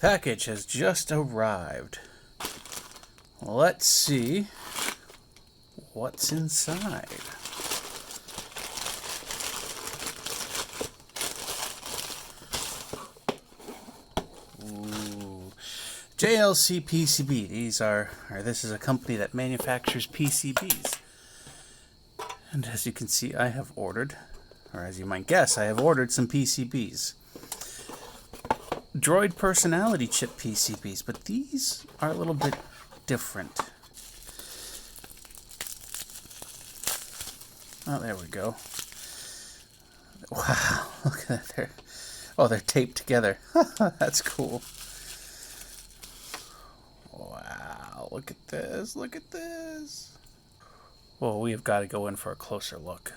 Package has just arrived. Let's see what's inside. Ooh. JLCPCB. This is a company that manufactures PCBs. And as you can see, I have ordered, or as you might guess, I have ordered some PCBs. Droid personality chip PCBs, but these are a little bit different. Oh, there we go. Wow, look at that. They're taped together. That's cool. Wow, look at this, look at this. Well, we have got to go in for a closer look.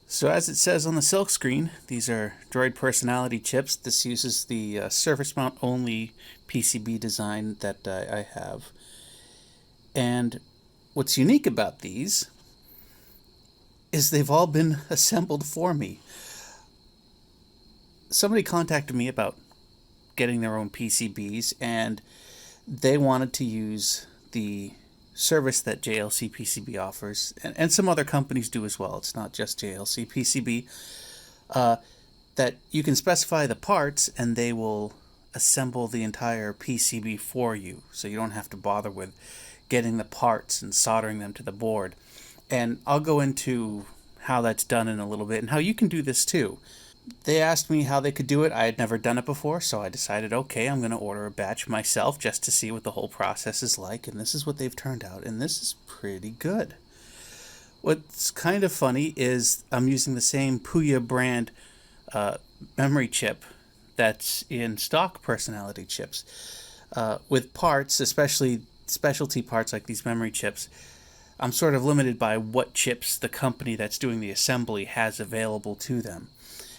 So as it says on the silk screen, these are Droid personality chips. This uses the surface mount only PCB design that I have. And what's unique about these is they've all been assembled for me. Somebody contacted me about getting their own PCBs, and they wanted to use the service that JLCPCB offers, and some other companies do as well. It's not just JLCPCB. That you can specify the parts and they will assemble the entire PCB for you, so you don't have to bother with getting the parts and soldering them to the board. And I'll go into how that's done in a little bit and how you can do this too. They asked me how they could do it. I had never done it before, so I decided, okay, I'm going to order a batch myself just to see what the whole process is like, and this is what they've turned out, and this is pretty good. What's kind of funny is I'm using the same PUYA brand memory chip that's in stock personality chips. With parts, especially specialty parts like these memory chips, I'm sort of limited by what chips the company that's doing the assembly has available to them.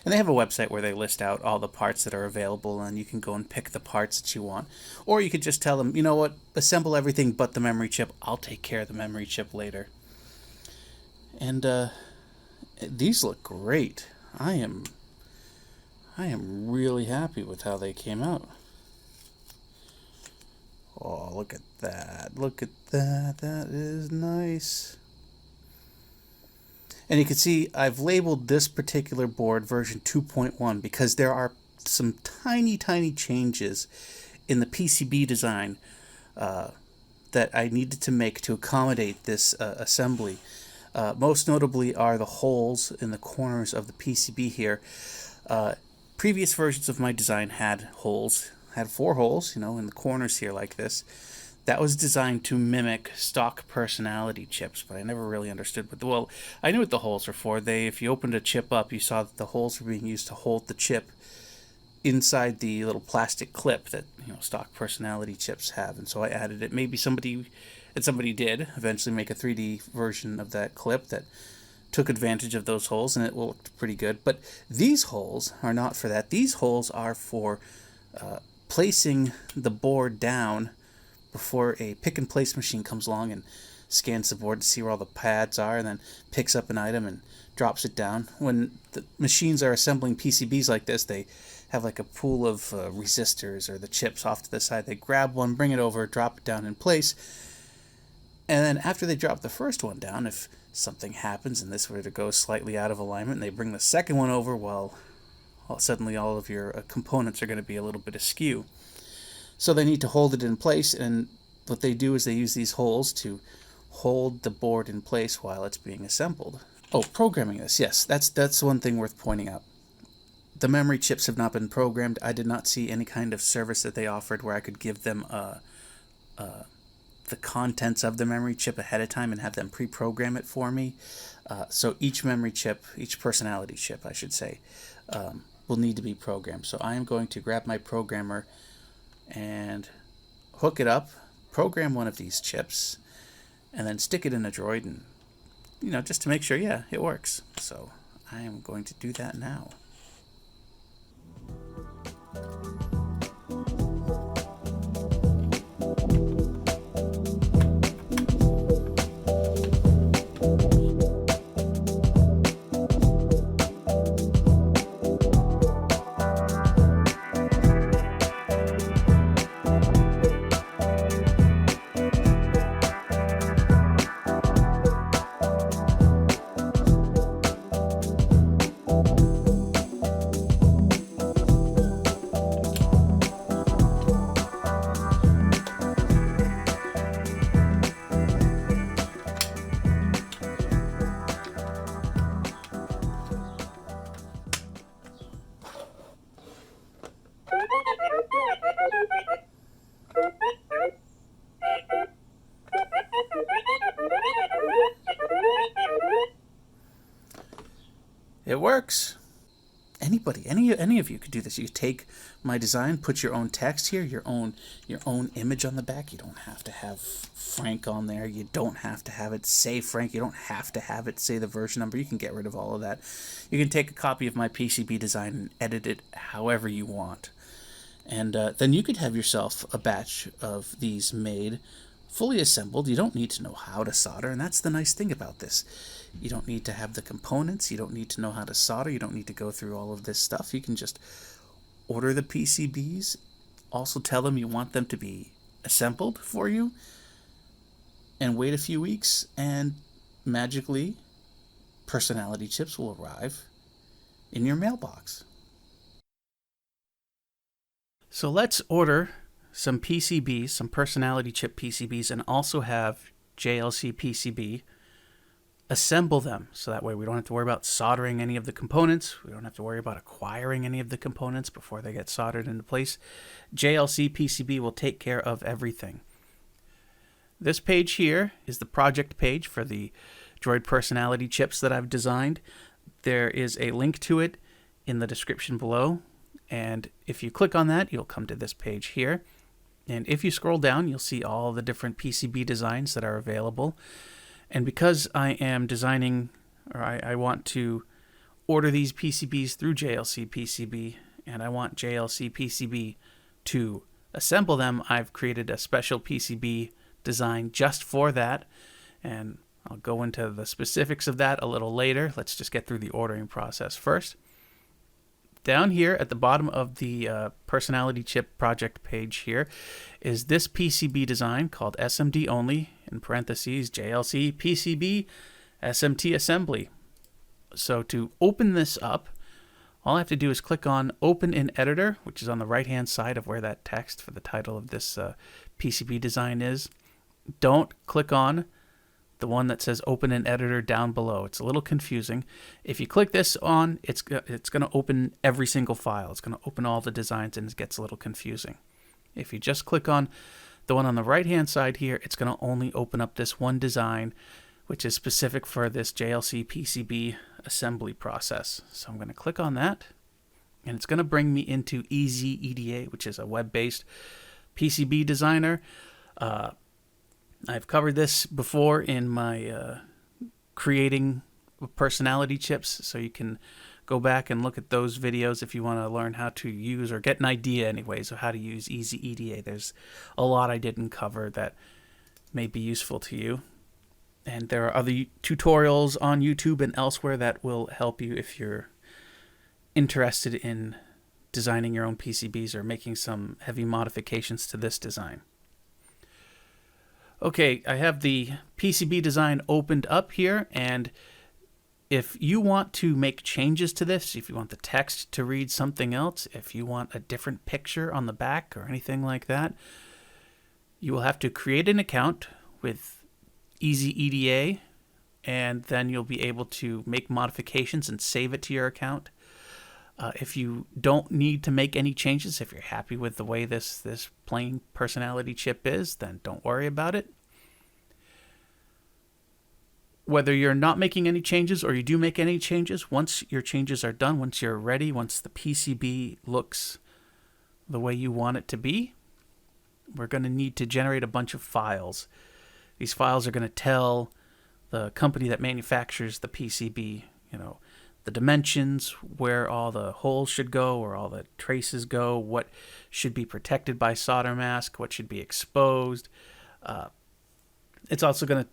And they have a website where they list out all the parts that are available, and you can go and pick the parts that you want. Or you could just tell them, you know what, assemble everything but the memory chip. I'll take care of the memory chip later. And these look great. I am really happy with how they came out. Oh, look at that. Look at that. That is nice. And you can see I've labeled this particular board version 2.1 because there are some tiny changes in the PCB design that I needed to make to accommodate this assembly. Most notably are the holes in the corners of the PCB here. Previous versions of my design had holes, had 4 holes, in the corners here like this. That was designed to mimic stock personality chips, but I never really understood what I knew what the holes were for. If you opened a chip up, you saw that the holes were being used to hold the chip inside the little plastic clip that stock personality chips have, and so I added it. Maybe somebody did eventually make a 3D version of that clip that took advantage of those holes, and it looked pretty good. But these holes are not for that. These holes are for placing the board down before a pick-and-place machine comes along and scans the board to see where all the pads are, and then picks up an item and drops it down. When the machines are assembling PCBs like this, they have like a pool of resistors or the chips off to the side. They grab one, bring it over, drop it down in place, and then after they drop the first one down, if something happens and this were to go slightly out of alignment, and they bring the second one over, suddenly all of your components are going to be a little bit askew. So they need to hold it in place, and what they do is they use these holes to hold the board in place while it's being assembled. Oh, programming this. Yes, that's one thing worth pointing out. The memory chips have not been programmed. I did not see any kind of service that they offered where I could give them the contents of the memory chip ahead of time and have them pre-program it for me. So each memory chip, each personality chip, I should say, will need to be programmed. So I am going to grab my programmer and hook it up, program one of these chips, and then stick it in a droid, and just to make sure, yeah, it works. So I am going to do that now. works. Anybody, any of you could do this. You could take my design, put your own text here, your own image on the back. You don't have to have Frank on there. You don't have to have it say Frank. You don't have to have it say the version number. You can get rid of all of that. You can take a copy of my PCB design and edit it however you want. And then you could have yourself a batch of these made, fully assembled. You don't need to know how to solder, and that's the nice thing about this. You don't need to have the components. You don't need to know how to solder. You don't need to go through all of this stuff. You can just order the PCBs, also tell them you want them to be assembled for you, and wait a few weeks, and magically, personality chips will arrive in your mailbox. So let's order some PCBs, some personality chip PCBs, and also have JLCPCB assemble them, so that way we don't have to worry about soldering any of the components. We don't have to worry about acquiring any of the components before they get soldered into place. JLCPCB will take care of everything. This page here is the project page for the Droid personality chips that I've designed. There is a link to it in the description below, and if you click on that, you'll come to this page here. And if you scroll down, you'll see all the different PCB designs that are available. And because I am designing, or I want to order these PCBs through JLCPCB, and I want JLCPCB to assemble them, I've created a special PCB design just for that. And I'll go into the specifics of that a little later. Let's just get through the ordering process first. Down here at the bottom of the personality chip project page here is this PCB design called SMD only, in parentheses, JLCPCB SMT Assembly. So to open this up, all I have to do is click on Open in Editor, which is on the right-hand side of where that text for the title of this PCB design is. Don't click on the one that says Open in Editor down below. It's a little confusing. If you click this on, it's going to open every single file. It's going to open all the designs, and it gets a little confusing. If you just click on the one on the right-hand side here, it's going to only open up this one design, which is specific for this JLCPCB assembly process. So I'm going to click on that, and it's going to bring me into EasyEDA, which is a web-based PCB designer. I've covered this before in my creating personality chips, so you can go back and look at those videos if you want to learn how to use, or get an idea anyways, of how to use EasyEDA. There's a lot I didn't cover that may be useful to you. And there are other tutorials on YouTube and elsewhere that will help you if you're interested in designing your own PCBs or making some heavy modifications to this design. Okay, I have the PCB design opened up here, and if you want to make changes to this, if you want the text to read something else, if you want a different picture on the back or anything like that, you will have to create an account with EasyEDA, and then you'll be able to make modifications and save it to your account. If you don't need to make any changes, if you're happy with the way this plain personality chip is, then don't worry about it. Whether you're not making any changes or you do make any changes, once your changes are done, once you're ready, once the PCB looks the way you want it to be, we're going to need to generate a bunch of files. These files are going to tell the company that manufactures the PCB, the dimensions, where all the holes should go, where all the traces go, what should be protected by solder mask, what should be exposed. It's also going to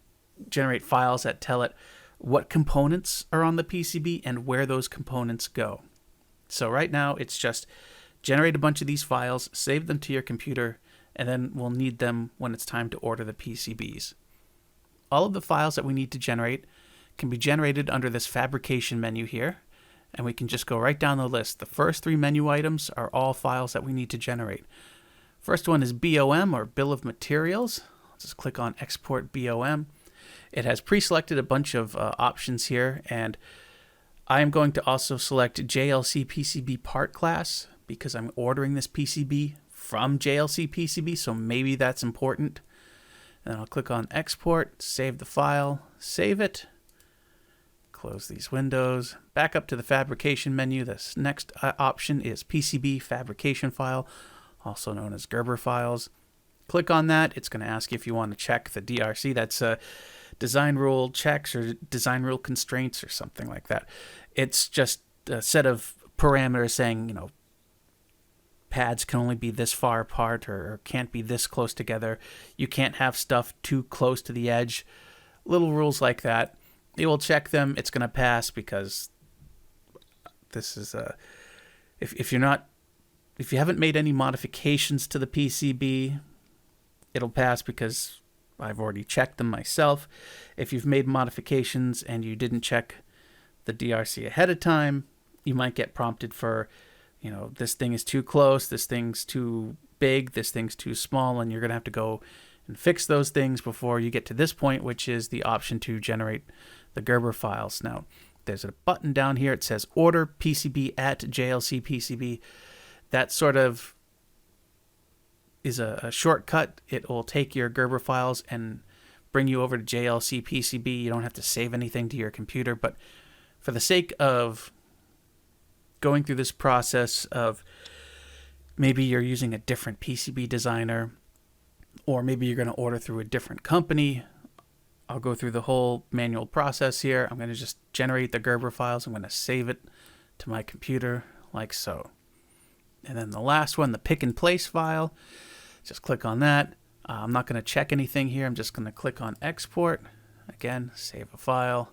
generate files that tell it what components are on the PCB and where those components go. So right now it's just generate a bunch of these files, save them to your computer, and then we'll need them when it's time to order the PCBs. All of the files that we need to generate can be generated under this fabrication menu here, and we can just go right down the list. The first 3 menu items are all files that we need to generate. First one is BOM, or Bill of Materials. Let's just click on Export BOM. It has pre-selected a bunch of options here, and I am going to also select JLCPCB part class because I'm ordering this PCB from JLCPCB, so maybe that's important. And I'll click on Export, save the file, save it, Close these windows. Back up to the fabrication menu. This next option is PCB fabrication file, also known as Gerber files. Click on that. It's going to ask you if you want to check the DRC. That's design rule checks or design rule constraints or something like that. It's just a set of parameters saying, you know, pads can only be this far apart or can't be this close together. You can't have stuff too close to the edge. Little rules like that. It will check them. It's going to pass because this is if you haven't made any modifications to the PCB, it'll pass because I've already checked them myself. If you've made modifications and you didn't check the DRC ahead of time, you might get prompted for, you know, this thing is too close, this thing's too big, this thing's too small, and you're going to have to go and fix those things before you get to this point, which is the option to generate the Gerber files. Now, there's a button down here. It says order PCB at JLCPCB. That sort of is a shortcut. It will take your Gerber files and bring you over to JLCPCB. You don't have to save anything to your computer, but for the sake of going through this process of maybe you're using a different PCB designer, or maybe you're going to order through a different company, I'll go through the whole manual process here. I'm going to just generate the Gerber files. I'm going to save it to my computer like so. And then the last one, the pick and place file, just click on that. I'm not going to check anything here. I'm just going to click on export. Again, save a file,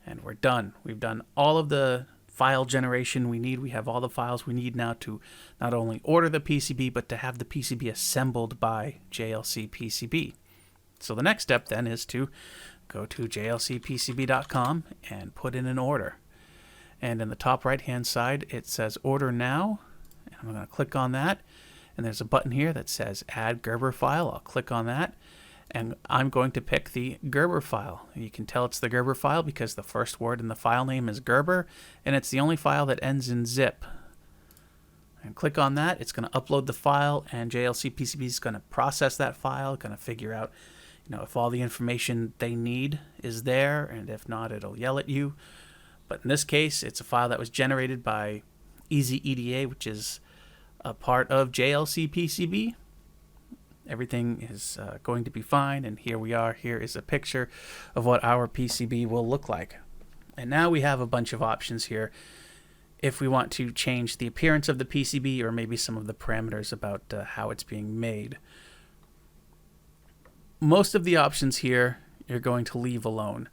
and we're done. We've done all of the file generation we need. We have all the files we need now to not only order the PCB, but to have the PCB assembled by JLCPCB. So the next step then is to go to JLCPCB.com and put in an order. And in the top right hand side it says order now. And I'm going to click on that. And there's a button here that says add Gerber file. I'll click on that. And I'm going to pick the Gerber file. You can tell it's the Gerber file because the first word in the file name is Gerber, and it's the only file that ends in zip. And click on that. It's going to upload the file, and JLCPCB is going to process that file, going to figure out, you know, if all the information they need is there, and if not, it'll yell at you. But in this case, it's a file that was generated by EasyEDA, which is a part of JLCPCB. Everything is going to be fine, and here we are. Here is a picture of what our PCB will look like. And now we have a bunch of options here if we want to change the appearance of the PCB or maybe some of the parameters about how it's being made. Most of the options here you're going to leave alone.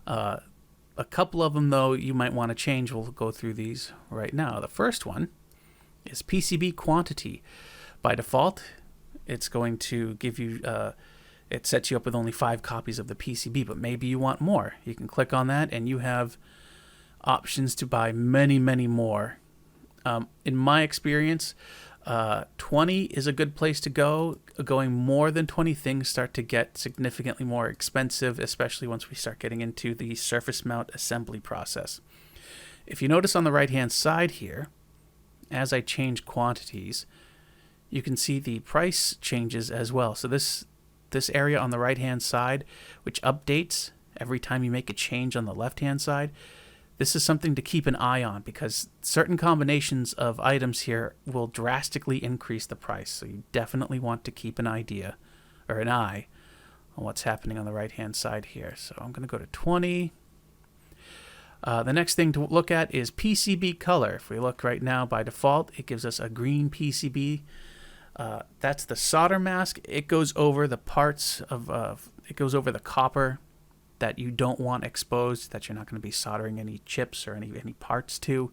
A couple of them, though, you might want to change. We'll go through these right now. The first one is PCB quantity. By default, it's going to give you, it sets you up with only 5 copies of the PCB, but maybe you want more. You can click on that and you have options to buy many, many more. In my experience, 20 is a good place to go. Going more than 20, things start to get significantly more expensive, especially once we start getting into the surface mount assembly process. If you notice on the right hand side here, as I change quantities, you can see the price changes as well. So this area on the right hand side, which updates every time you make a change on the left hand side, this is something to keep an eye on because certain combinations of items here will drastically increase the price. So you definitely want to keep an eye on what's happening on the right hand side here. So I'm going to go to 20. The next thing to look at is PCB color. If we look right now, by default, it gives us a green PCB. That's the solder mask. It goes over the parts of, it goes over the copper that you don't want exposed, that you're not going to be soldering any chips or any parts to.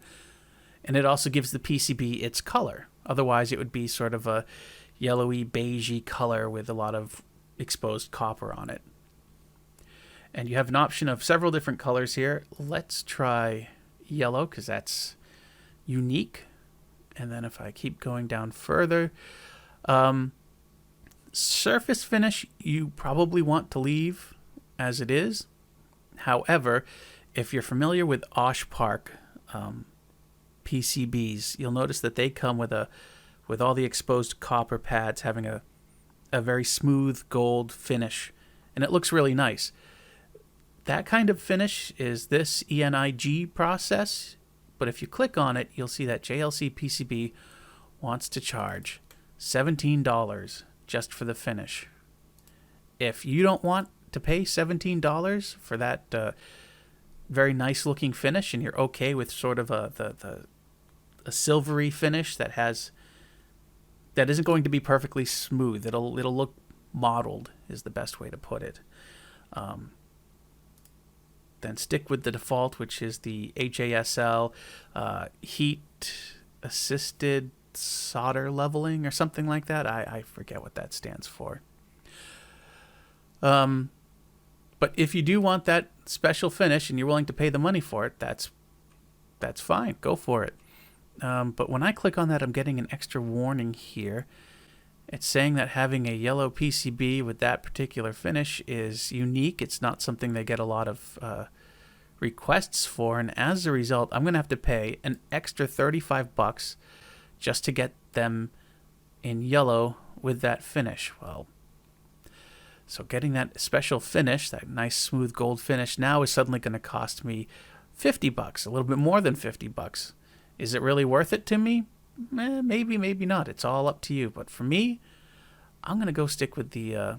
And it also gives the PCB its color. Otherwise, it would be sort of a yellowy, beigey color with a lot of exposed copper on it. And you have an option of several different colors here. Let's try yellow because that's unique. And then if I keep going down further, surface finish you probably want to leave as it is. However, if you're familiar with Osh Park PCBs, you'll notice that they come with all the exposed copper pads having a very smooth gold finish, and it looks really nice. That kind of finish is this ENIG process, but if you click on it, you'll see that JLCPCB wants to charge $17 just for the finish. If you don't want to pay $17 for that very nice looking finish, and you're okay with sort of a silvery finish that isn't going to be perfectly smooth, it'll look mottled is the best way to put it. Then stick with the default, which is the HASL heat assisted solder leveling or something like that. I forget what that stands for. But if you do want that special finish and you're willing to pay the money for it, that's fine. Go for it. But when I click on that, I'm getting an extra warning here. It's saying that having a yellow PCB with that particular finish is unique. It's not something they get a lot of requests for, and as a result, I'm going to have to pay an extra $35 just to get them in yellow with that finish. Well, so getting that special finish, that nice smooth gold finish, now is suddenly going to cost me $50, a little bit more than $50. Is it really worth it to me? Maybe, maybe not. It's all up to you. But for me, I'm going to go stick with the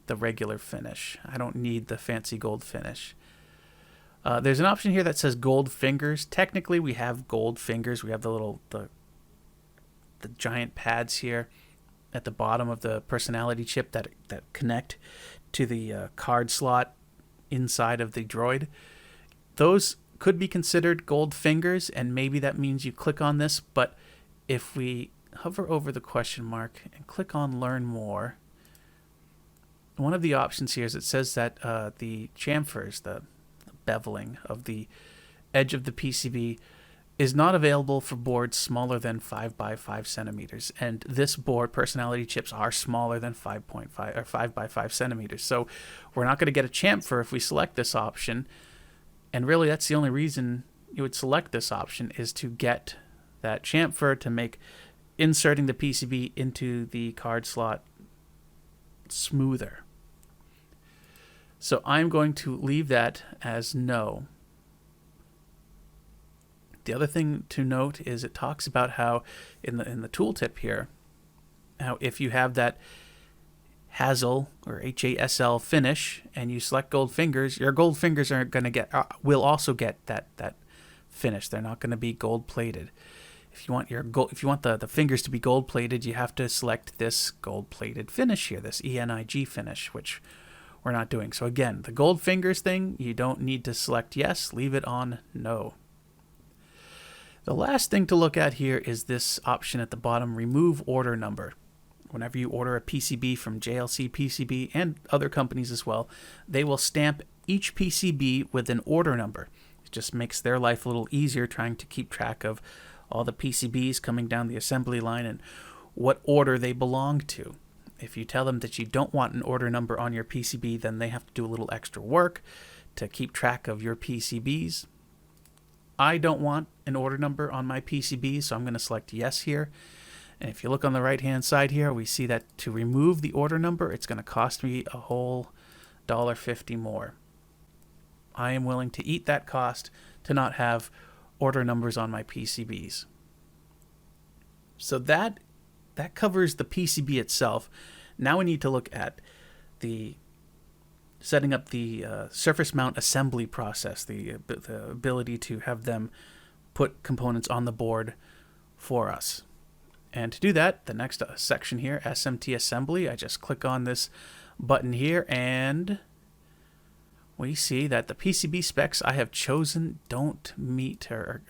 regular finish. I don't need the fancy gold finish. There's an option here that says gold fingers. Technically, we have gold fingers. We have the giant pads here at the bottom of the personality chip that connect to the card slot inside of the droid. Those could be considered gold fingers, and maybe that means you click on this, but if we hover over the question mark and click on Learn More, one of the options here is it says that the chamfers, the beveling of the edge of the PCB, is not available for boards smaller than 5 by 5 centimeters. And this board, personality chips, are smaller than 5.5 or 5 by 5 centimeters. So we're not going to get a chamfer if we select this option. And really, that's the only reason you would select this option, is to get that chamfer to make inserting the PCB into the card slot smoother. So I'm going to leave that as no. The other thing to note is it talks about how in the tooltip here, how if you have that HASL or HASL finish and you select gold fingers, your gold fingers are going to will also get that finish. They're not going to be gold plated. If you want the fingers to be gold plated, you have to select this gold plated finish here, this ENIG finish, which we're not doing. So again, the gold fingers thing, you don't need to select yes, leave it on no. The last thing to look at here is this option at the bottom, remove order number. Whenever you order a PCB from JLCPCB and other companies as well, they will stamp each PCB with an order number. It just makes their life a little easier trying to keep track of all the PCBs coming down the assembly line and what order they belong to. If you tell them that you don't want an order number on your PCB, then they have to do a little extra work to keep track of your PCBs. I don't want an order number on my PCB, so I'm going to select yes here. And if you look on the right hand side here, we see that to remove the order number, it's going to cost me a whole $1.50 more. I am willing to eat that cost to not have order numbers on my PCBs. So that covers the PCB itself. Now we need to look at the setting up the surface mount assembly process, the ability to have them put components on the board for us. And to do that, the next section here, SMT Assembly, I just click on this button here and we see that the PCB specs I have chosen don't meet or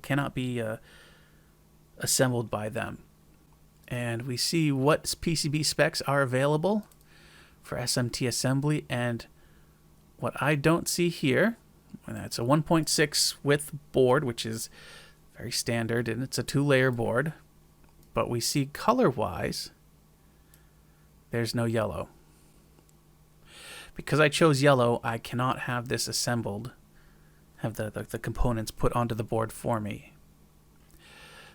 cannot be assembled by them. And we see what PCB specs are available for SMT Assembly, and what I don't see here, and that's a 1.6 width board, which is very standard, and it's a 2-layer board, but we see color-wise, there's no yellow. Because I chose yellow, I cannot have this assembled, have the components put onto the board for me.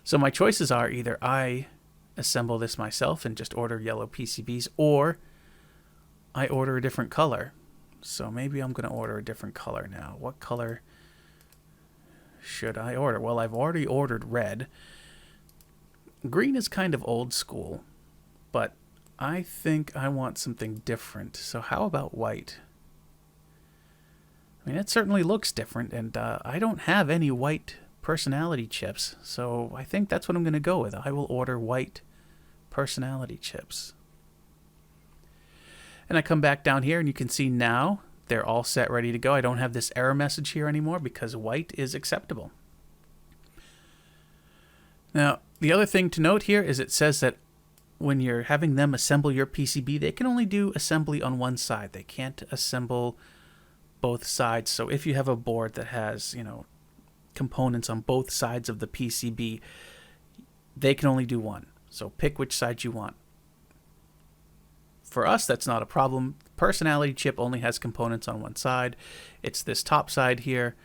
So my choices are either I assemble this myself and just order yellow PCBs, or I order a different color. So maybe I'm going to order a different color now. What color should I order? Well, I've already ordered red. Green is kind of old school, but I think I want something different. So how about white? I mean, it certainly looks different, and I don't have any white personality chips, so I think that's what I'm going to go with. I will order white personality chips. And I come back down here, and you can see now they're all set, ready to go. I don't have this error message here anymore because white is acceptable. Now, the other thing to note here is it says that when you're having them assemble your PCB, they can only do assembly on one side. They can't assemble both sides. So if you have a board that has, components on both sides of the PCB, they can only do one. So pick which side you want. For us, that's not a problem. Personality chip only has components on one side. It's this top side here.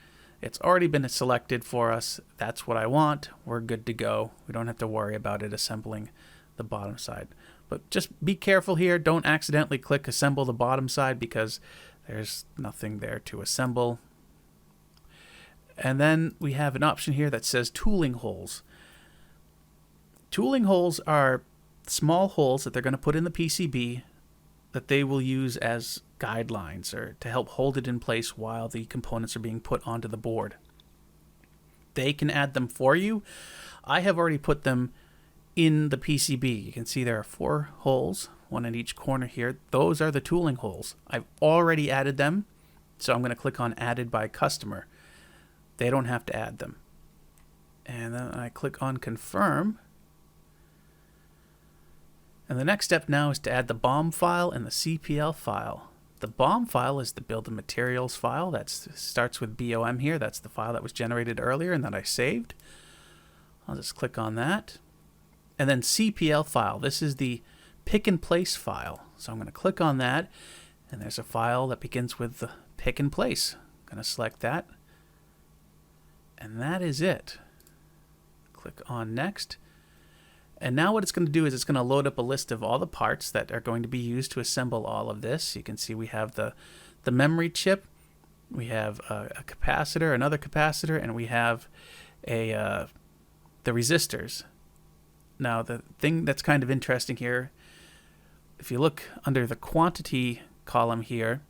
It's already been selected for us. That's what I want. We're good to go. We don't have to worry about it assembling the bottom side. But just be careful here. Don't accidentally click assemble the bottom side because there's nothing there to assemble. And then we have an option here that says tooling holes. Tooling holes are small holes that they're going to put in the PCB that they will use as guidelines or to help hold it in place while the components are being put onto the board. They can add them for you. I have already put them in the PCB. You can see there are 4 holes, one in each corner here. Those are the tooling holes. I've already added them, so I'm going to click on Added by Customer. They don't have to add them. And then I click on Confirm. And the next step now is to add the BOM file and the CPL file. The BOM file is the Build of Materials file. That starts with BOM here. That's the file that was generated earlier and that I saved. I'll just click on that. And then CPL file. This is the pick and place file. So I'm going to click on that, and there's a file that begins with the pick and place. I'm going to select that. And that is it. Click on Next. And now what it's going to do is it's going to load up a list of all the parts that are going to be used to assemble all of this. You can see we have the memory chip, we have a capacitor, another capacitor, and we have the resistors. Now the thing that's kind of interesting here, if you look under the quantity column here,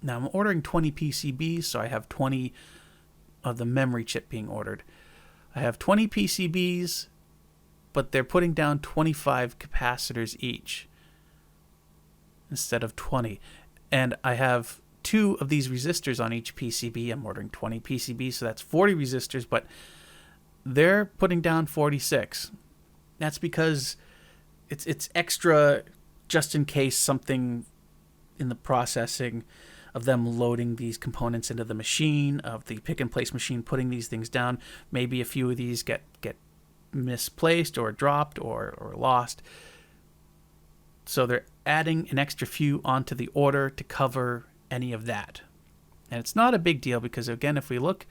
now I'm ordering 20 PCBs, so I have 20 of the memory chip being ordered. I have 20 PCBs, but they're putting down 25 capacitors each instead of 20. And I have 2 of these resistors on each PCB. I'm ordering 20 PCBs, so that's 40 resistors, but they're putting down 46. That's because it's extra just in case something in the processing of them loading these components into the machine, of the pick and place machine putting these things down. Maybe a few of these get misplaced or dropped or lost. So they're adding an extra few onto the order to cover any of that. And it's not a big deal because, again, if we look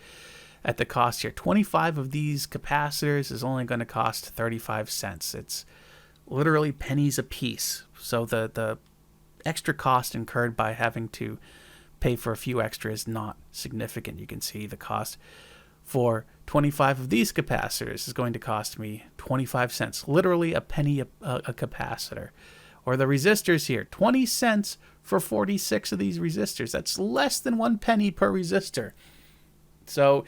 at the cost here, 25 of these capacitors is only going to cost 35 cents. It's literally pennies a piece. So the extra cost incurred by having to pay for a few extra is not significant. You can see the cost for 25 of these capacitors is going to cost me 25 cents, literally a penny a capacitor. Or the resistors here, 20 cents for 46 of these resistors. That's less than 1 penny per resistor. So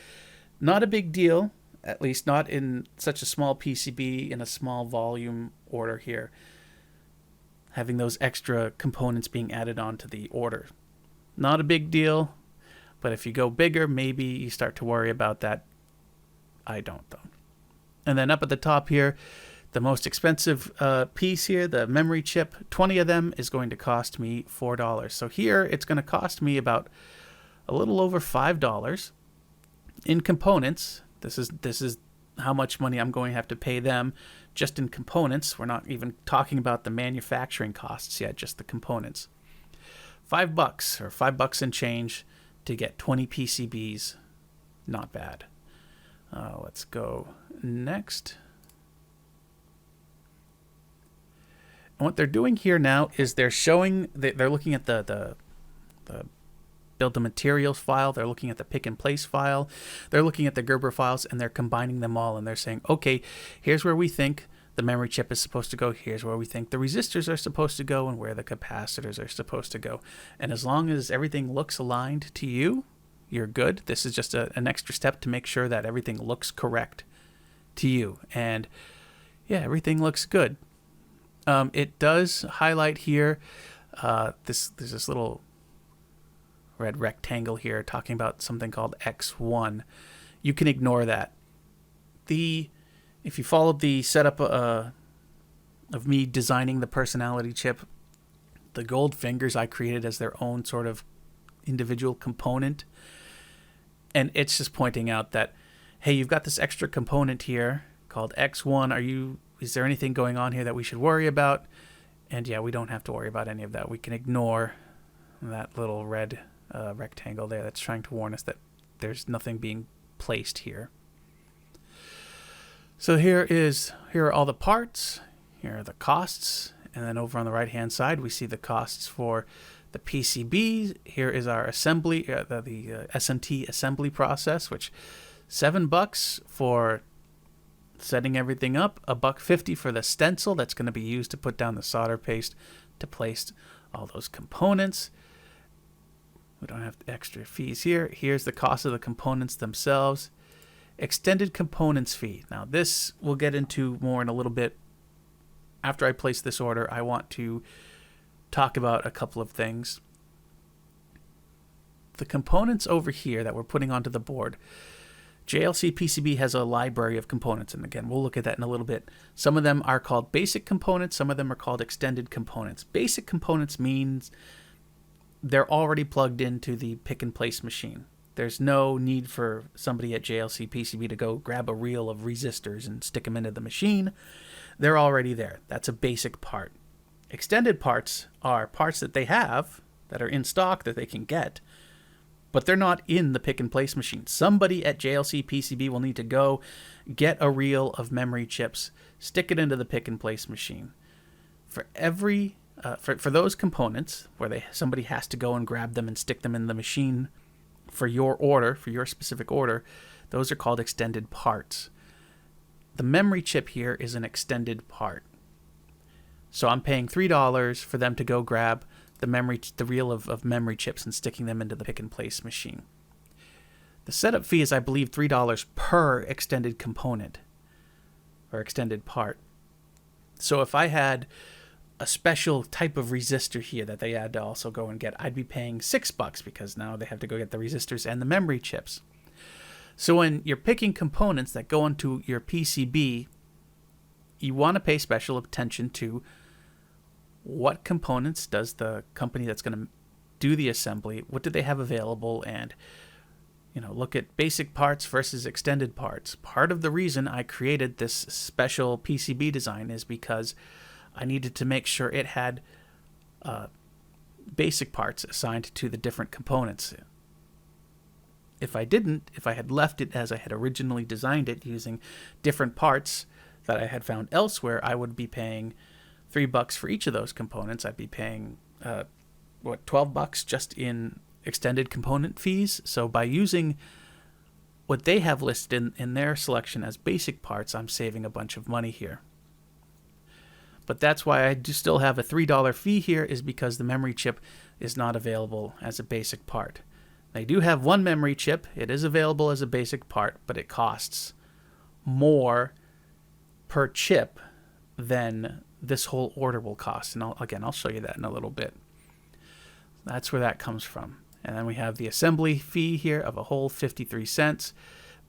not a big deal, at least not in such a small PCB in a small volume order here, having those extra components being added onto the order. Not a big deal, but if you go bigger, maybe you start to worry about that. I don't, though. And then up at the top here, the most expensive piece here, the memory chip, 20 of them is going to cost me $4. So here it's going to cost me about a little over $5 in components. This is how much money I'm going to have to pay them just in components. We're not even talking about the manufacturing costs yet, just the components. $5 or $5 and change to get 20 PCBs. Not bad. Let's go next. And what they're doing here now is they're showing, they're looking at the bill of materials file, they're looking at the pick and place file, they're looking at the Gerber files, and they're combining them all, and they're saying, okay, here's where we think the memory chip is supposed to go, here's where we think the resistors are supposed to go, and where the capacitors are supposed to go. And as long as everything looks aligned to you, you're good. This is just an extra step to make sure that everything looks correct to you. And yeah, everything looks good. It does highlight here, there's this little red rectangle here talking about something called X1. You can ignore that. If you followed the setup of me designing the personality chip, the gold fingers I created as their own sort of individual component. And it's just pointing out that, hey, you've got this extra component here called X1. Is there anything going on here that we should worry about? And yeah, we don't have to worry about any of that. We can ignore that little red rectangle there that's trying to warn us that there's nothing being placed here. So here are all the parts. Here are the costs. And then over on the right-hand side, we see the costs for the PCBs. Here is our assembly, the SMT assembly process, which $7 for setting everything up, $1.50 for the stencil that's going to be used to put down the solder paste to place all those components. We don't have extra fees here. Here's the cost of the components themselves. Extended components fee. Now this we'll get into more in a little bit. After I place this order, I want to talk about a couple of things. The components over here that we're putting onto the board, JLCPCB has a library of components, and again, we'll look at that in a little bit. Some of them are called basic components, some of them are called extended components. Basic components means they're already plugged into the pick and place machine. There's no need for somebody at JLCPCB to go grab a reel of resistors and stick them into the machine. They're already there. That's a basic part. Extended parts are parts that they have that are in stock that they can get, but they're not in the pick and place machine. Somebody at JLCPCB will need to go get a reel of memory chips, stick it into the pick and place machine. For every for those components where somebody has to go and grab them and stick them in the machine for your order, for your specific order, those are called extended parts. The memory chip here is an extended part. So I'm paying $3 for them to go grab the reel of memory chips and sticking them into the pick and place machine. The setup fee is, I believe, $3 per extended component or extended part. So if I had a special type of resistor here that they had to also go and get, I'd be paying $6 because now they have to go get the resistors and the memory chips. So when you're picking components that go into your PCB, you want to pay special attention to what components does the company that's going to do the assembly, what do they have available, and look at basic parts versus extended parts. Part of the reason I created this special PCB design is because I needed to make sure it had basic parts assigned to the different components. If I had left it as I had originally designed it using different parts that I had found elsewhere, I would be paying $3 for each of those components. I'd be paying $12 just in extended component fees. So by using what they have listed in their selection as basic parts, I'm saving a bunch of money here. But that's why I do still have a $3 fee here, is because the memory chip is not available as a basic part. They do have one memory chip. It is available as a basic part, but it costs more per chip than this whole order will cost. And I'll show you that in a little bit. That's where that comes from. And then we have the assembly fee here of a whole 53 cents.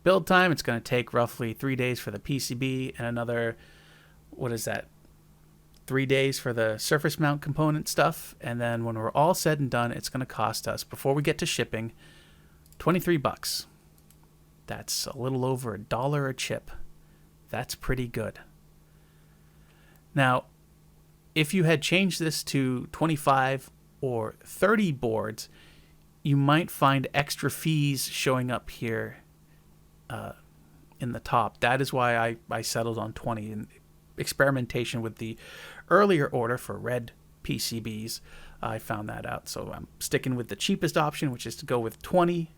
Build time, it's going to take roughly 3 days for the PCB and another, 3 days for the surface mount component stuff. And then when we're all said and done, it's going to cost us, before we get to shipping, $23. That's a little over $1 a chip. That's pretty good. Now, if you had changed this to 25 or 30 boards, you might find extra fees showing up here in the top. That is why I settled on 20. In experimentation with the earlier order for red PCBs, I found that out. So I'm sticking with the cheapest option, which is to go with 20.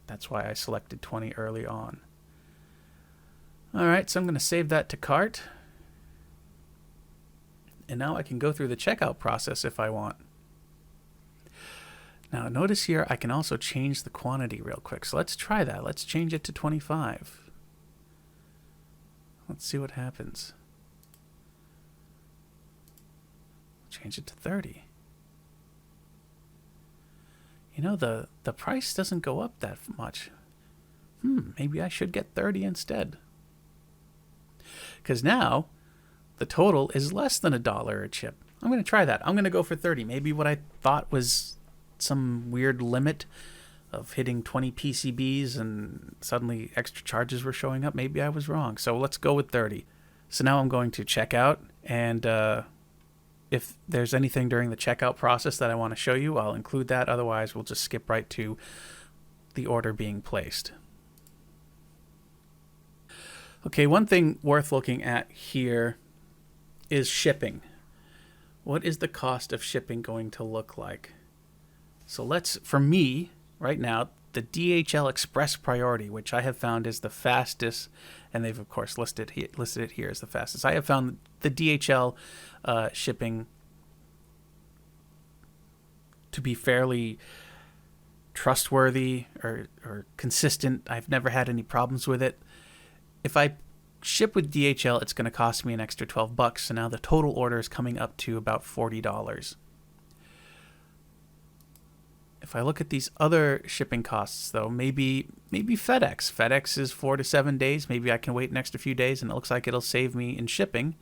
That's why I selected 20 early on. All right, so I'm going to save that to cart. And now I can go through the checkout process if I want. Now notice here I can also change the quantity real quick. So let's try that. Let's change it to 25. Let's see what happens. Change it to 30. You know, the price doesn't go up that much. Maybe I should get 30 instead. Because now the total is less than $1 a chip. I'm going to try that. I'm going to go for 30. Maybe what I thought was some weird limit of hitting 20 PCBs and suddenly extra charges were showing up. Maybe I was wrong. So let's go with 30. So now I'm going to check out, and if there's anything during the checkout process that I want to show you, I'll include that. Otherwise, we'll just skip right to the order being placed. Okay, one thing worth looking at here is shipping. What is the cost of shipping going to look like? So let's, for me, right now, the DHL Express Priority, which I have found is the fastest, and they've of course listed it here as the fastest. I have found the DHL shipping to be fairly trustworthy or consistent. I've never had any problems with it. If I ship with DHL, it's going to cost me an extra $12, so now the total order is coming up to about $40. If I look at these other shipping costs, though, maybe FedEx. FedEx is 4 to 7 days. Maybe I can wait an extra few days, and it looks like it'll save me in shipping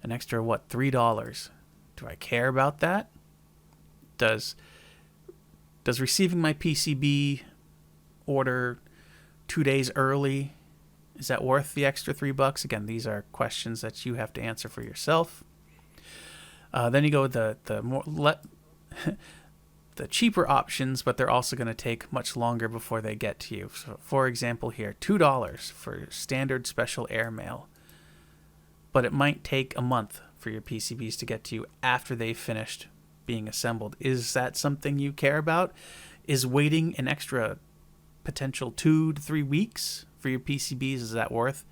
an extra, what, $3. Do I care about that? Does receiving my PCB order 2 days early, is that worth the extra $3? Again, these are questions that you have to answer for yourself. Then you go with the cheaper options, but they're also going to take much longer before they get to you. So, for example, here, $2 for standard special airmail, but it might take a month for your PCBs to get to you after they've finished being assembled. Is that something you care about? Is waiting an extra potential 2 to 3 weeks for your PCBs, is that worth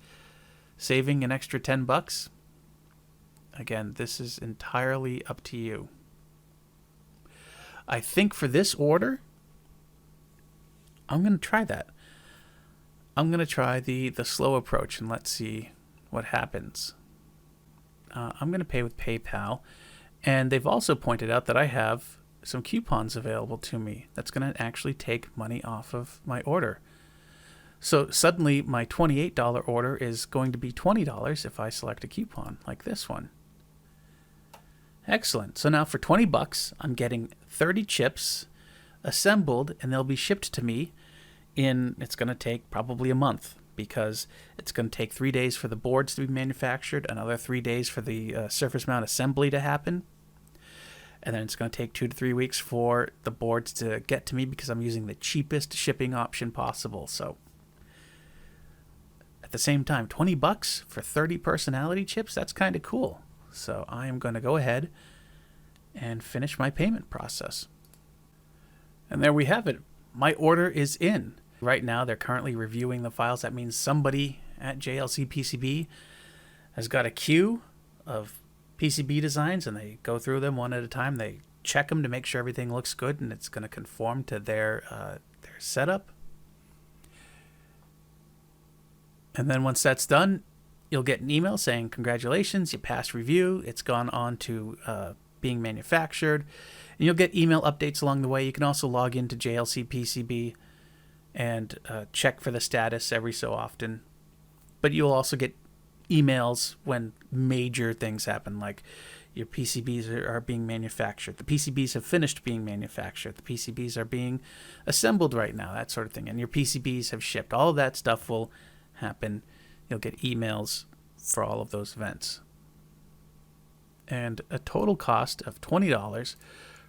saving an extra $10? Again, this is entirely up to you. I think for this order, I'm going to try that. I'm going to try the slow approach, and let's see what happens. I'm going to pay with PayPal, and they've also pointed out that I have some coupons available to me that's going to actually take money off of my order. So suddenly my $28 order is going to be $20 if I select a coupon like this one. Excellent. So now for $20, I'm getting 30 chips assembled, and they'll be shipped to me it's going to take probably a month, because it's going to take 3 days for the boards to be manufactured, another 3 days for the surface mount assembly to happen, and then it's going to take 2 to 3 weeks for the boards to get to me because I'm using the cheapest shipping option possible. So at the same time, $20 for 30 personality chips, that's kind of cool. So I am going to go ahead and finish my payment process. And there we have it. My order is in. Right now, they're currently reviewing the files. That means somebody at JLCPCB has got a queue of PCB designs, and they go through them one at a time. They check them to make sure everything looks good and it's going to conform to their setup. And then once that's done, you'll get an email saying, congratulations, you passed review. It's gone on to being manufactured. And you'll get email updates along the way. You can also log into JLCPCB and check for the status every so often. But you'll also get emails when major things happen, like your PCBs are being manufactured. The PCBs have finished being manufactured. The PCBs are being assembled right now, that sort of thing. And your PCBs have shipped. All of that stuff will happen. You'll get emails for all of those events. And a total cost of $20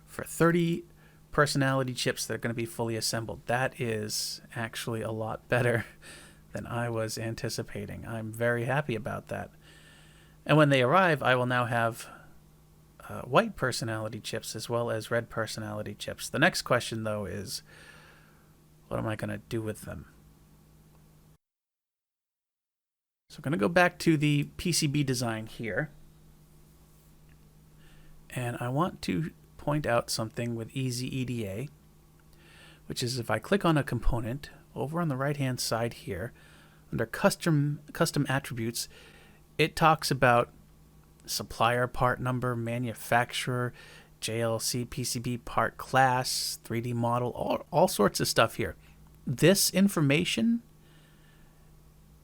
for 30 personality chips that are going to be fully assembled. That is actually a lot better than I was anticipating. I'm very happy about that. And when they arrive, I will now have white personality chips as well as red personality chips. The next question, though, is what am I going to do with them? So I'm going to go back to the PCB design here. And I want to point out something with EasyEDA, which is if I click on a component over on the right-hand side here, under custom attributes, it talks about supplier part number, manufacturer, JLCPCB part class, 3D model, all sorts of stuff here. This information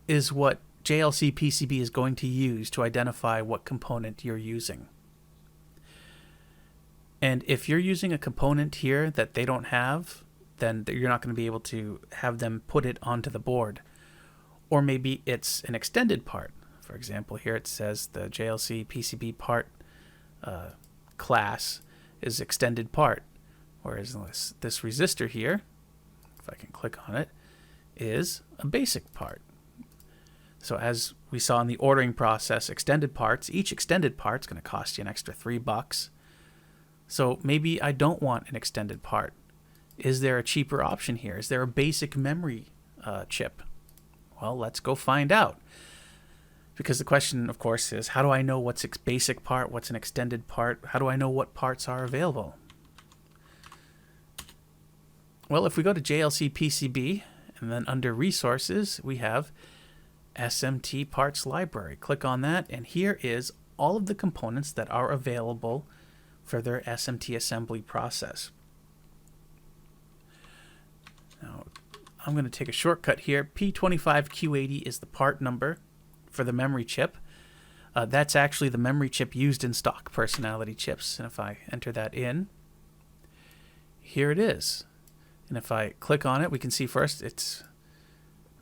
is what JLCPCB is going to use to identify what component you're using. And if you're using a component here that they don't have, then you're not going to be able to have them put it onto the board. Or maybe it's an extended part. For example, here it says the JLCPCB part class is extended part, whereas this resistor here, if I can click on it, is a basic part. So as we saw in the ordering process, extended parts, each extended part is going to cost you an extra $3. So maybe I don't want an extended part. Is there a cheaper option here? Is there a basic memory chip? Well, let's go find out. Because the question, of course, is how do I know what's a basic part, what's an extended part? How do I know what parts are available? Well, if we go to JLCPCB and then under Resources, we have SMT Parts Library. Click on that, and here is all of the components that are available for their SMT assembly process. Now, I'm going to take a shortcut here. P25Q80 is the part number for the memory chip. That's actually the memory chip used in stock personality chips. And if I enter that in, here it is. And if I click on it, we can see first it's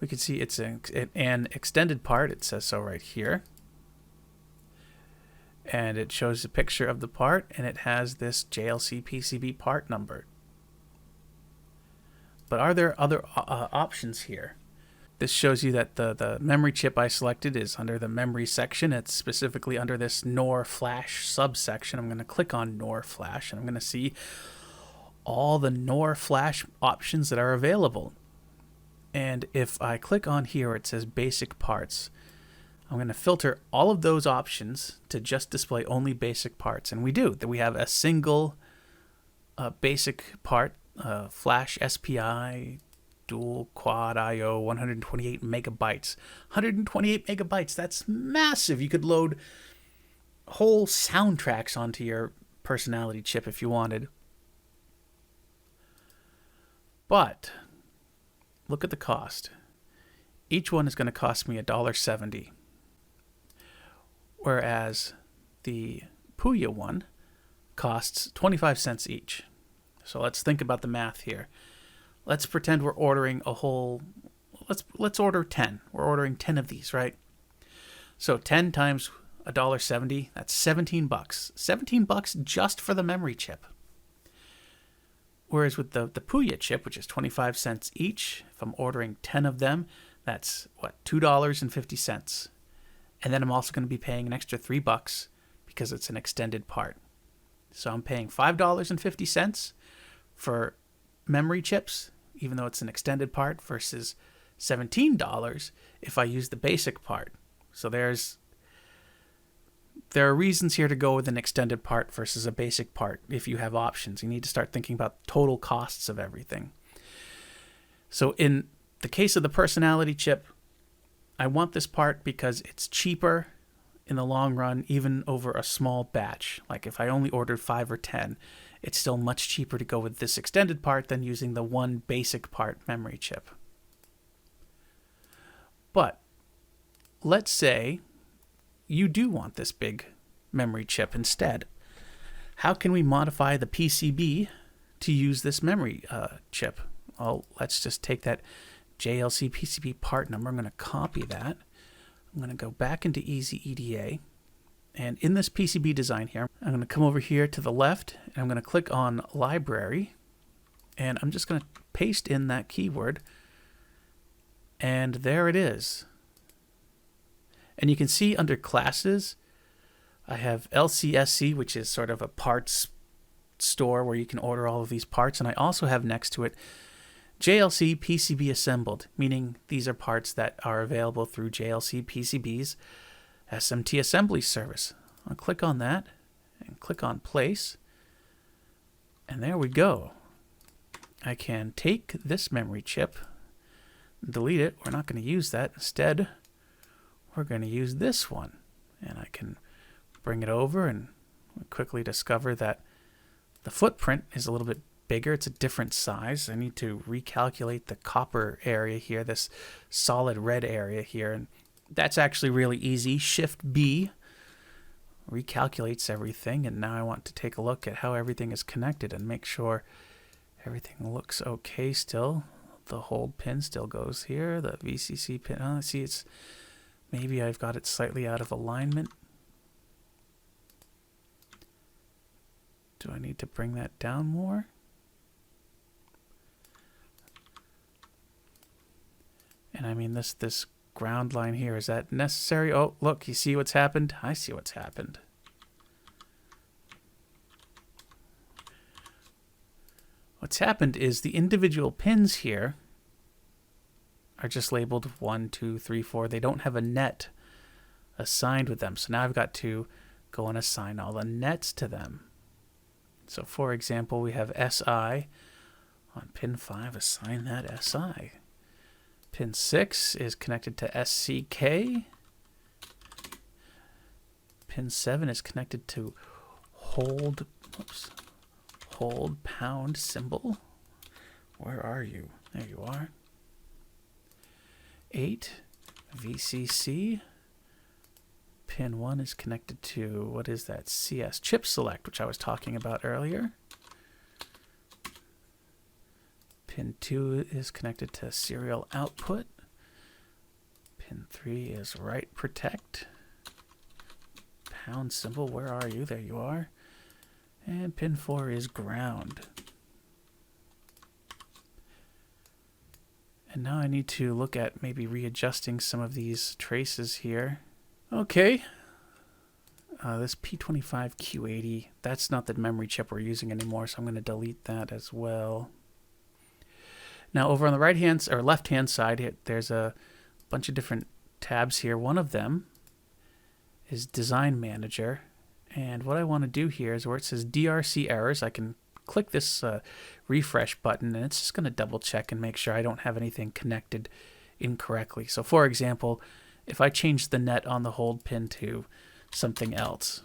an extended part. It says so right here. And it shows a picture of the part, and it has this JLCPCB part number. But are there other options here? This shows you that the memory chip I selected is under the memory section. It's specifically under this NOR flash subsection. I'm going to click on NOR flash, and I'm going to see all the NOR flash options that are available. And if I click on here where it says basic parts, I'm going to filter all of those options to just display only basic parts. And we do. That we have a single basic part, flash SPI, dual quad IO, 128 megabytes. 128 megabytes, that's massive. You could load whole soundtracks onto your personality chip if you wanted. But look at the cost. Each one is going to cost me $1.70. Whereas the PUYA one costs 25 cents each. So let's think about the math here. Let's pretend we're ordering a whole, let's order 10. We're ordering 10 of these, right? So 10 times $1.70, that's 17 bucks. 17 bucks just for the memory chip. Whereas with the PUYA chip, which is 25 cents each, if I'm ordering 10 of them, that's what, $2.50. And then I'm also going to be paying an extra $3 because it's an extended part. So I'm paying $5.50 for memory chips, even though it's an extended part, versus $17 if I use the basic part. So there are reasons here to go with an extended part versus a basic part. If you have options, you need to start thinking about total costs of everything. So in the case of the personality chip, I want this part because it's cheaper in the long run, even over a small batch. Like if I only ordered 5 or 10, it's still much cheaper to go with this extended part than using the one basic part memory chip. But let's say you do want this big memory chip instead. How can we modify the PCB to use this memory chip? Well, let's just take that JLCPCB part number. I'm going to copy that. I'm going to go back into EasyEDA. And in this PCB design here, I'm going to come over here to the left, and I'm going to click on Library. And I'm just going to paste in that keyword. And there it is. And you can see under Classes, I have LCSC, which is sort of a parts store where you can order all of these parts, and I also have next to it JLCPCB assembled, meaning these are parts that are available through JLCPCB's SMT Assembly service. I'll click on that and click on place, and there we go. I can take this memory chip, delete it. We're not going to use that. Instead, we're going to use this one, and I can bring it over and quickly discover that the footprint is a little bit bigger. It's a different size. I need to recalculate the copper area here, this solid red area here, and that's actually really easy. Shift B recalculates everything, and now I want to take a look at how everything is connected and make sure everything looks okay still. The hold pin still goes here. The VCC pin, oh, see, it's maybe I've got it slightly out of alignment. Do I need to bring that down more? And I mean, this ground line here, is that necessary? Oh, look, you see what's happened? I see what's happened. What's happened is the individual pins here are just labeled 1, 2, 3, 4. They don't have a net assigned with them. So now I've got to go and assign all the nets to them. So for example, we have SI on pin 5, assign that SI. Pin 6 is connected to SCK. Pin 7 is connected to hold pound symbol. Where are you? There you are. 8, VCC. Pin 1 is connected to, what is that? CS chip select, which I was talking about earlier. Pin 2 is connected to serial output. Pin 3 is write protect. Pound symbol, where are you? There you are. And pin 4 is ground. And now I need to look at maybe readjusting some of these traces here. Okay. This P25Q80, that's not the memory chip we're using anymore, so I'm going to delete that as well. Now over on the right-hand or left-hand side, there's a bunch of different tabs here. One of them is Design Manager. And what I want to do here is where it says DRC errors, I can click this refresh button, and it's just going to double check and make sure I don't have anything connected incorrectly. So for example, if I change the net on the hold pin to something else,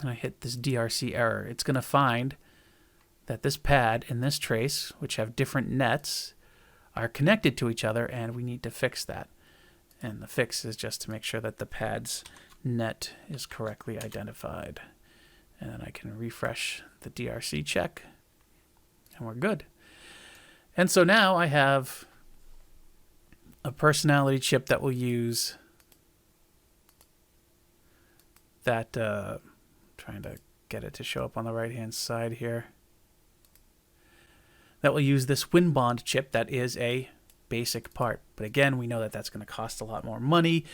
and I hit this DRC error, it's going to find that this pad and this trace, which have different nets, are connected to each other, and we need to fix that. And the fix is just to make sure that the pad's net is correctly identified. And then I can refresh the DRC check, and we're good. And so now I have a personality chip that will use that, trying to get it to show up on the right hand side here, that will use this WINBOND chip that is a basic part. But again, we know that that's going to cost a lot more money.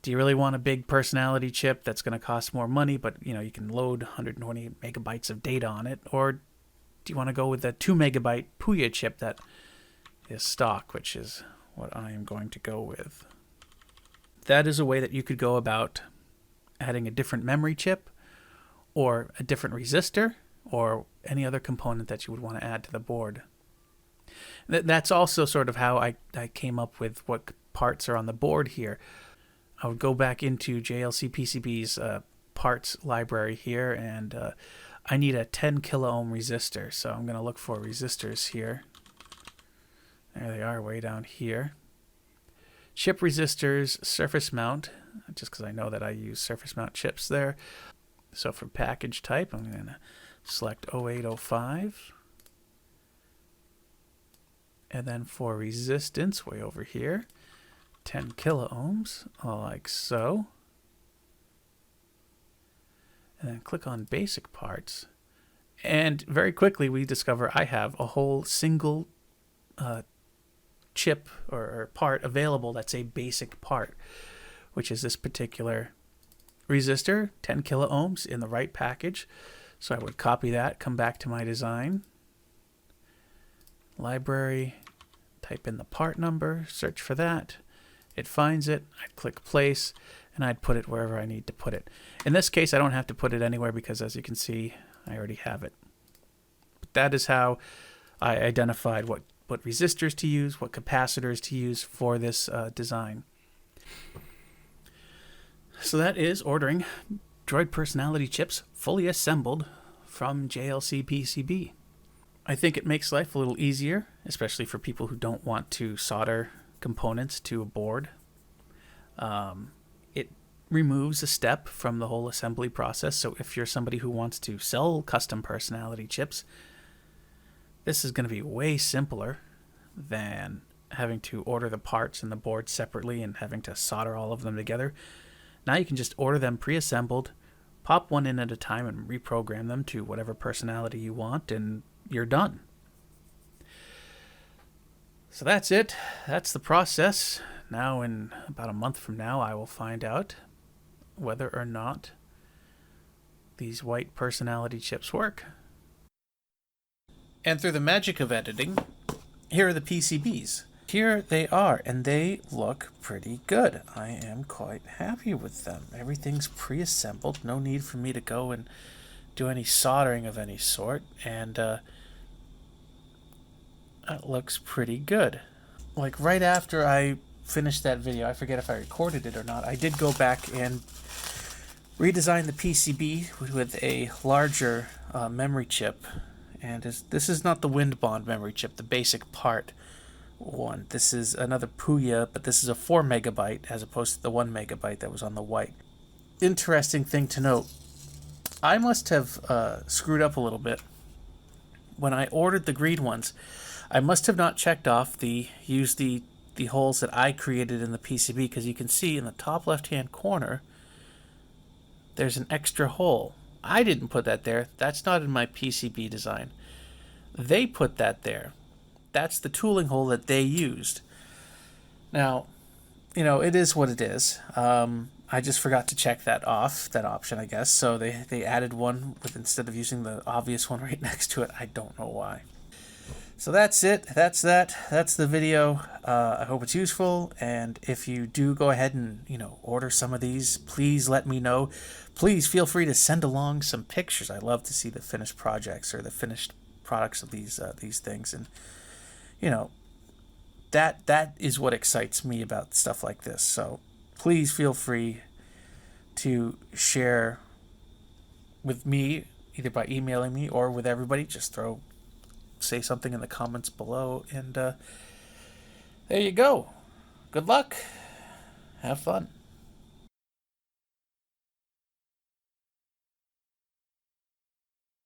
Do you really want a big personality chip that's going to cost more money, but you can load 120 megabytes of data on it? Or do you want to go with a 2 megabyte PUYA chip that is stock, which is what I am going to go with? That is a way that you could go about adding a different memory chip or a different resistor or any other component that you would want to add to the board. That's also sort of how I came up with what parts are on the board here. I would go back into JLCPCB's parts library here, and I need a 10 kilo ohm resistor. So I'm going to look for resistors here. There they are, way down here. Chip resistors, surface mount, just because I know that I use surface mount chips there. So for package type, I'm going to select 0805. And then for resistance, way over here, 10 kilo ohms, like so. And then click on basic parts. And very quickly we discover I have a whole single chip or part available that's a basic part, which is this particular resistor, 10 kilo ohms in the right package. So I would copy that, come back to my design, library, type in the part number, search for that. It finds it, I'd click place, and I'd put it wherever I need to put it. In this case, I don't have to put it anywhere because, as you can see, I already have it. But that is how I identified what resistors to use, what capacitors to use for this design. So that is ordering Droid personality chips fully assembled from JLCPCB. I think it makes life a little easier, especially for people who don't want to solder components to a board. It removes a step from the whole assembly process, so if you're somebody who wants to sell custom personality chips, this is going to be way simpler than having to order the parts and the board separately and having to solder all of them together. Now you can just order them pre-assembled, pop one in at a time and reprogram them to whatever personality you want, and you're done. So that's it. That's the process. Now in about a month from now, I will find out whether or not these white personality chips work. And through the magic of editing, here are the PCBs. Here they are, and they look pretty good. I am quite happy with them. Everything's pre-assembled. No need for me to go and do any soldering of any sort. And that looks pretty good. Like right after I finished that video, I forget if I recorded it or not, I did go back and redesign the PCB with a larger memory chip. And this is not the WINBOND memory chip, the basic part one. This is another PUYA, but this is a 4 megabyte as opposed to the 1 megabyte that was on the white. Interesting thing to note, I must have screwed up a little bit. When I ordered the green ones, I must have not checked off use the holes that I created in the PCB, because you can see in the top left hand corner there's an extra hole. I didn't put that there. That's not in my PCB design. They put that there. That's the tooling hole that they used. Now, you know, it is what it is. I just forgot to check that off, that option, I guess. So they added one instead of using the obvious one right next to it. I don't know why. So that's it. That's the video. I hope it's useful. And if you do go ahead and, order some of these, please let me know. Please feel free to send along some pictures. I love to see the finished projects or the finished products of these things. And, that is what excites me about stuff like this. So please feel free to share with me, either by emailing me or with everybody. Just say something in the comments below, and there you go. Good luck. Have fun.